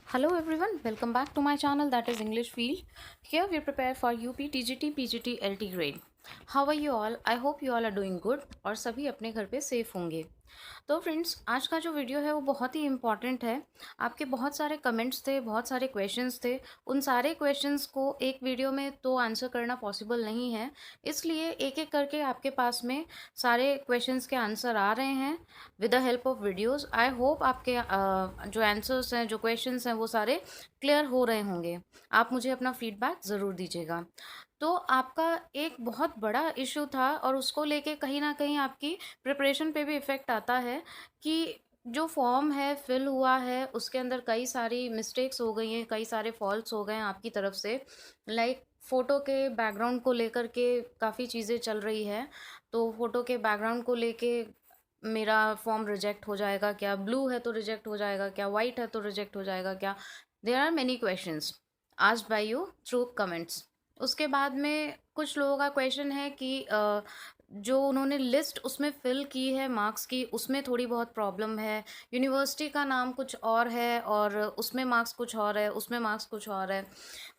Hello everyone, welcome back to my channel that is English Field. Here we prepare for UP, TGT, PGT, LT grade. How are you all? I hope you all are doing good और सभी अपने घर पे safe होंगे। तो friends, आज का जो वीडियो है वो बहुत ही इम्पॉर्टेंट है। आपके बहुत सारे कमेंट्स थे, बहुत सारे क्वेश्चंस थे। उन सारे क्वेश्चंस को एक वीडियो में तो आंसर करना पॉसिबल नहीं है, इसलिए एक एक करके आपके पास में सारे क्वेश्चंस के आंसर आ रहे हैं with the help of videos. I hope आपके जो आंसर्स हैं, जो क्वेश्चंस हैं, वो सारे क्लियर हो रहे होंगे। आप मुझे अपना फीडबैक ज़रूर दीजिएगा। तो आपका एक बहुत बड़ा इशू था और उसको लेके कहीं ना कहीं आपकी प्रिपरेशन पे भी इफ़ेक्ट आता है कि जो फॉर्म है फिल हुआ है उसके अंदर कई सारी मिस्टेक्स हो गई हैं, कई सारे फॉल्ट्स हो गए हैं आपकी तरफ से। लाइक फ़ोटो के बैकग्राउंड को लेकर के काफ़ी चीज़ें चल रही है। तो फ़ोटो के बैकग्राउंड को लेके मेरा फॉर्म रिजेक्ट हो जाएगा क्या, ब्लू है तो रिजेक्ट हो जाएगा क्या, वाइट है तो रिजेक्ट हो जाएगा क्या। There are many questions asked by you through comments. उसके बाद में कुछ लोगों का क्वेश्चन है कि जो उन्होंने लिस्ट उसमें फिल की है मार्क्स की, उसमें थोड़ी बहुत प्रॉब्लम है। यूनिवर्सिटी का नाम कुछ और है और उसमें मार्क्स कुछ और है, उसमें मार्क्स कुछ और है।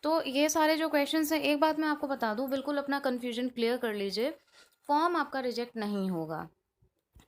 तो ये सारे जो क्वेश्चंस हैं, एक बात मैं आपको बता दूं, बिल्कुल अपना कन्फ्यूजन क्लियर कर लीजिए। फॉर्म आपका रिजेक्ट नहीं होगा,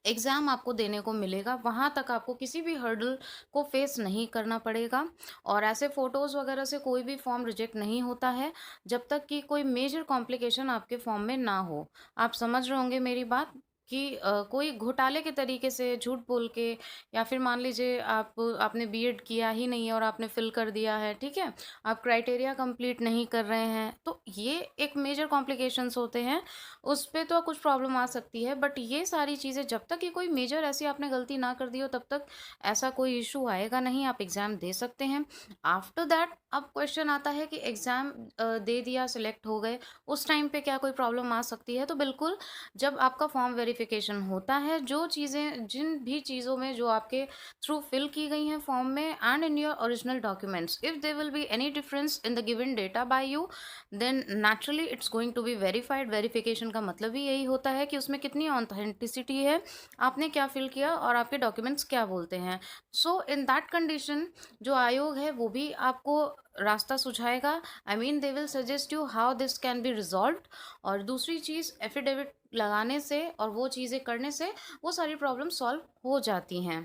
एग्ज़ाम आपको देने को मिलेगा, वहाँ तक आपको किसी भी हर्डल को फेस नहीं करना पड़ेगा। और ऐसे फ़ोटोज़ वगैरह से कोई भी फॉर्म रिजेक्ट नहीं होता है जब तक कि कोई मेजर कॉम्प्लिकेशन आपके फॉर्म में ना हो। आप समझ रहे होंगे मेरी बात कि कोई घोटाले के तरीके से झूठ बोल के, या फिर मान लीजिए आपने बीएड किया ही नहीं है और आपने फिल कर दिया है, ठीक है, आप क्राइटेरिया कंप्लीट नहीं कर रहे हैं, तो ये एक मेजर कॉम्प्लिकेशंस होते हैं। उस पे तो कुछ प्रॉब्लम आ सकती है, बट ये सारी चीज़ें जब तक ये कोई मेजर ऐसी आपने गलती ना कर दी हो तब तक ऐसा कोई इशू आएगा नहीं, आप एग्ज़ाम दे सकते हैं। आफ्टर दैट अब क्वेश्चन आता है कि एग्ज़ाम दे दिया, सिलेक्ट हो गए, उस टाइम पे क्या कोई प्रॉब्लम आ सकती है? तो बिल्कुल, जब आपका फॉर्म वेरिफिकेशन होता है, जो चीज़ें, जिन भी चीज़ों में जो आपके थ्रू फिल की गई हैं फॉर्म में and in your original documents, if there will be any difference in the given data by you, then naturally it's going to be verified. Verification का मतलब ही यही होता है कि उसमें कितनी ऑथेंटिसिटी है, आपने क्या फिल किया और आपके डॉक्यूमेंट्स क्या बोलते हैं। सो इन दैट कंडीशन जो आयोग है वो भी आपको रास्ता सुझाएगा। I mean they will suggest you how this can be resolved. और दूसरी चीज़, एफिडेविट लगाने से और वो चीज़ें करने से वो सारी प्रॉब्लम सॉल्व हो जाती हैं।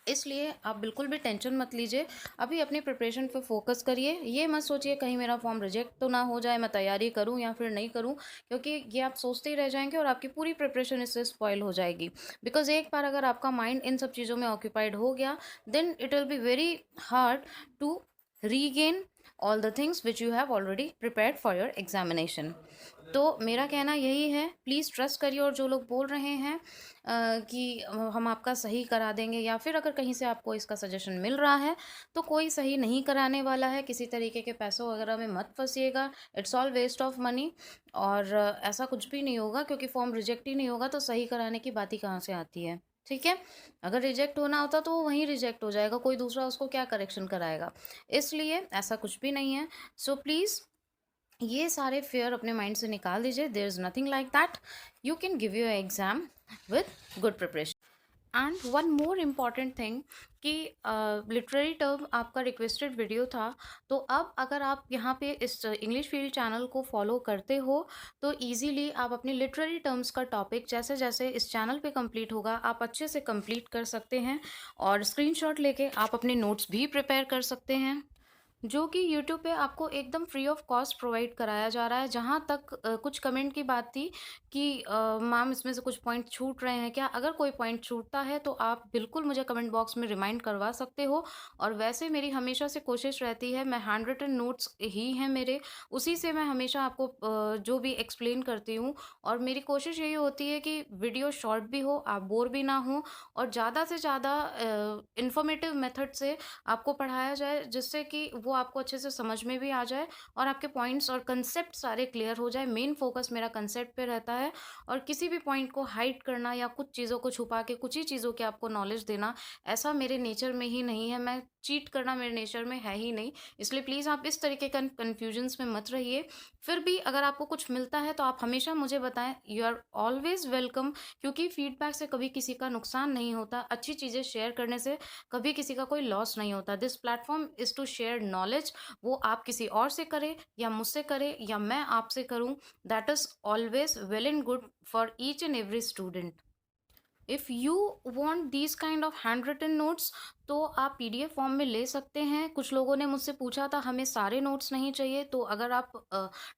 इसलिए आप बिल्कुल भी टेंशन मत लीजिए, अभी अपनी प्रिपरेशन पे फोकस करिए। ये मत सोचिए कहीं मेरा फॉर्म रिजेक्ट तो ना हो जाए, मैं तैयारी करूं या फिर नहीं करूं, क्योंकि ये आप सोचते ही रह जाएंगे और आपकी पूरी प्रिपरेशन इससे स्पॉइल हो जाएगी। बिकॉज एक बार अगर आपका माइंड इन सब चीज़ों में ऑक्यूपाइड हो गया, then it will be very hard to regain all the things which you have already prepared for your examination. तो मेरा कहना यही है, प्लीज़ ट्रस्ट करिए। और जो लोग बोल रहे हैं कि हम आपका सही करा देंगे, या फिर अगर कहीं से आपको इसका सजेशन मिल रहा है, तो कोई सही नहीं कराने वाला है। किसी तरीके के पैसों वगैरह में मत फंसिएगा, it's all waste of money. और ऐसा कुछ भी नहीं होगा, क्योंकि फॉर्म रिजेक्ट ही नहीं होगा तो सही कराने की बात ही कहाँ से आती है। ठीक है, अगर रिजेक्ट होना होता तो वो वहीं रिजेक्ट हो जाएगा, कोई दूसरा उसको क्या करेक्शन कराएगा। इसलिए ऐसा कुछ भी नहीं है। सो प्लीज़ ये सारे फेयर अपने माइंड से निकाल दीजिए। There is nothing like that, you can give your exam with good preparation. And one more important thing कि लिटरेरी टर्म आपका रिक्वेस्टेड वीडियो था, तो अब अगर आप यहाँ पे इस इंग्लिश फील्ड चैनल को फॉलो करते हो तो इजीली आप अपनी लिटरेरी टर्म्स का टॉपिक जैसे जैसे इस चैनल पे कंप्लीट होगा आप अच्छे से कंप्लीट कर सकते हैं। और स्क्रीनशॉट लेके आप अपने नोट्स भी प्रिपेयर कर सकते हैं, जो कि यूट्यूब पे आपको एकदम फ्री ऑफ कॉस्ट प्रोवाइड कराया जा रहा है। जहाँ तक कुछ कमेंट की बात थी कि मैम इसमें से कुछ पॉइंट छूट रहे हैं क्या, अगर कोई पॉइंट छूटता है तो आप बिल्कुल मुझे कमेंट बॉक्स में रिमाइंड करवा सकते हो। और वैसे मेरी हमेशा से कोशिश रहती है, मैं हैंड रिटन नोट्स ही हैं मेरे, उसी से मैं हमेशा आपको जो भी एक्सप्लेन करती हूँ। और मेरी कोशिश यही होती है कि वीडियो शॉर्ट भी हो, आप बोर भी ना हो, और ज़्यादा से ज़्यादा इंफॉर्मेटिव मेथड से आपको पढ़ाया जाए, जिससे कि वो आपको अच्छे से समझ में भी आ जाए और आपके पॉइंट्स और कंसेप्ट सारे क्लियर हो जाए। मेन फोकस मेरा कंसेप्ट पे रहता है, और किसी भी पॉइंट को हाइड करना या कुछ चीज़ों को छुपा के कुछ ही चीज़ों की आपको नॉलेज देना, ऐसा मेरे नेचर में ही नहीं है। मैं चीट करना मेरे नेचर में है ही नहीं, इसलिए प्लीज़ आप इस तरीके का कन्फ्यूजन्स में मत रहिए। फिर भी अगर आपको कुछ मिलता है तो आप हमेशा मुझे बताएँ, यू आर ऑलवेज़ वेलकम, क्योंकि फीडबैक से कभी किसी का नुकसान नहीं होता, अच्छी चीज़ें शेयर करने से कभी किसी का कोई लॉस नहीं होता। This platform is to share knowledge, वो आप किसी और से करें या मुझसे करें या मैं आपसे करूँ, that is always well and good for each and every student. If you want these kind of handwritten notes तो आप पीडीएफ फॉर्म में ले सकते हैं। कुछ लोगों ने मुझसे पूछा था हमें सारे नोट्स नहीं चाहिए, तो अगर आप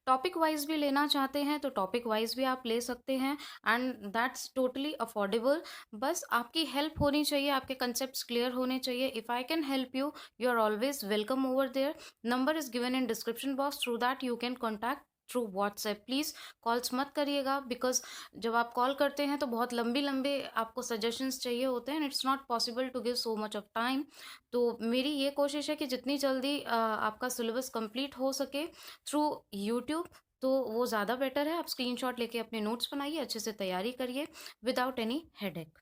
टॉपिक वाइज भी लेना चाहते हैं तो टॉपिक वाइज भी आप ले सकते हैं, एंड दैट्स टोटली अफोर्डेबल। बस आपकी हेल्प होनी चाहिए, आपके कंसेप्ट क्लियर होने चाहिए। If I can help you, you are always welcome over there. Number is given in description box, through that you can contact through WhatsApp. Please calls मत करिएगा, because जब आप कॉल करते हैं तो बहुत लंबे आपको सजेशंस चाहिए होते हैं, and it's not possible to give so much of time. तो मेरी ये कोशिश है कि जितनी जल्दी आपका सिलेबस कंप्लीट हो सके थ्रू यूट्यूब, तो वो ज़्यादा बेटर है। आप स्क्रीनशॉट लेके अपने नोट्स बनाइए, अच्छे से तैयारी करिए without any headache.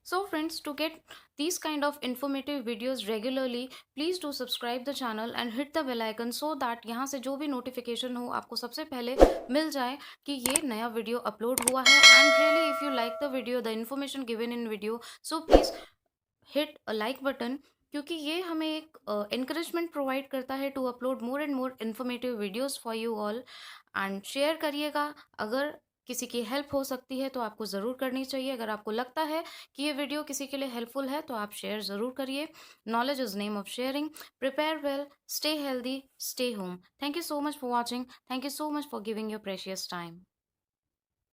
So friends, to get these kind of informative videos regularly, please do subscribe the channel and hit the bell icon so that यहाँ से जो भी notification हो आपको सबसे पहले मिल जाए कि ये नया वीडियो अपलोड हुआ है। And really if you like the video, the information given in video, so please hit a like button, क्योंकि ये हमें एक encouragement प्रोवाइड करता है to upload more and more informative videos for you all. And share करिएगा, अगर किसी की हेल्प हो सकती है तो आपको ज़रूर करनी चाहिए। अगर आपको लगता है कि ये वीडियो किसी के लिए हेल्पफुल है तो आप शेयर ज़रूर करिए। Knowledge is name of sharing. Prepare well, stay healthy, stay home. Thank you so much for watching, thank you so much for giving your precious time.